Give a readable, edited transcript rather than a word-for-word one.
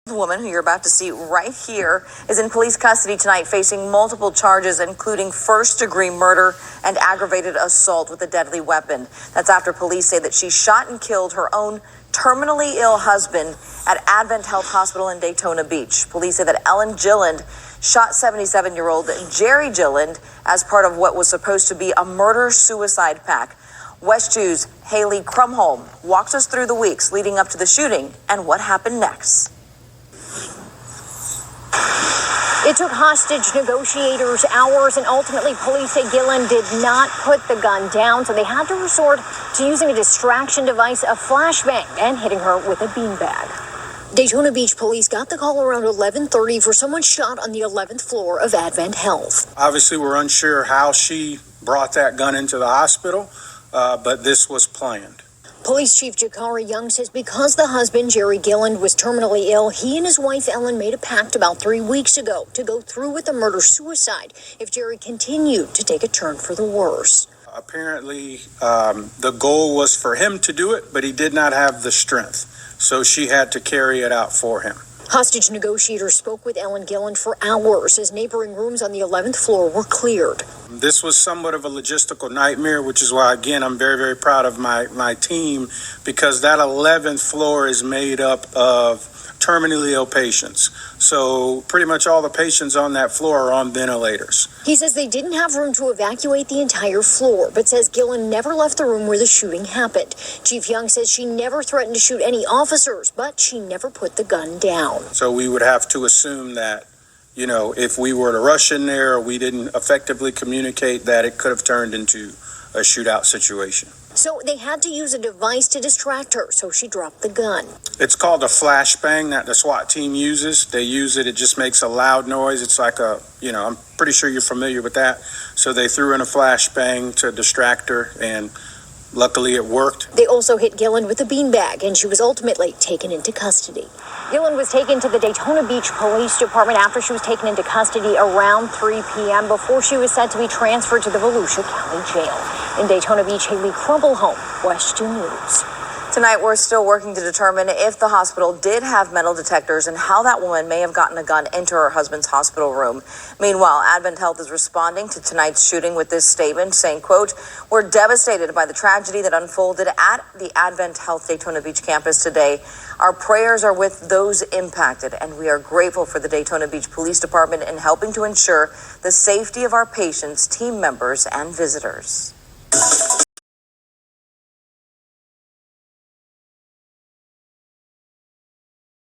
The woman, who you're about to see right here, is in police custody tonight facing multiple charges, including first-degree murder and aggravated assault with a deadly weapon. That's after police say that she shot and killed her own terminally ill husband at Advent Health Hospital in Daytona Beach. Police say that Ellen Gilland shot 77-year-old Jerry Gilland as part of what was supposed to be a murder-suicide pact. West 2's Haley Krumholm walks us through the weeks leading up to the shooting and what happened next. It took hostage negotiators hours, and ultimately police say Gilland did not put the gun down, so they had to resort to using a distraction device, a flashbang, and hitting her with a beanbag. Daytona Beach police got the call around 11:30 for someone shot on the 11th floor of Advent Health. Obviously, we're unsure how she brought that gun into the hospital, but this was planned. Police Chief Jakari Young says because the husband, Jerry Gilland, was terminally ill, he and his wife, Ellen, made a pact about 3 weeks ago to go through with a murder-suicide if Jerry continued to take a turn for the worse. Apparently, the goal was for him to do it, but he did not have the strength, so she had to carry it out for him. Hostage negotiators spoke with Ellen Gilland for hours as neighboring rooms on the 11th floor were cleared. This was somewhat of a logistical nightmare, which is why, again, I'm very, very proud of my team, because that 11th floor is made up of terminally ill patients. So pretty much all the patients on that floor are on ventilators. He says they didn't have room to evacuate the entire floor, but says Gilland never left the room where the shooting happened. Chief Young says she never threatened to shoot any officers, but she never put the gun down. So we would have to assume that, if we were to rush in there or we didn't effectively communicate, that it could have turned into a shootout situation. So they had to use a device to distract her, so she dropped the gun. It's called a flashbang that the SWAT team uses. They use it. It just makes a loud noise. It's like I'm pretty sure you're familiar with that. So they threw in a flashbang to distract her, and luckily it worked. They also hit Gilland with a beanbag, and she was ultimately taken into custody. Gilland was taken to the Daytona Beach Police Department after she was taken into custody around 3 p.m. before she was set to be transferred to the Volusia County Jail. In Daytona Beach, Haley Krumholm, West 2 News. Tonight, we're still working to determine if the hospital did have metal detectors and how that woman may have gotten a gun into her husband's hospital room. Meanwhile, Advent Health is responding to tonight's shooting with this statement saying, quote, "We're devastated by the tragedy that unfolded at the Advent Health Daytona Beach campus today. Our prayers are with those impacted, and we are grateful for the Daytona Beach Police Department in helping to ensure the safety of our patients, team members, and visitors."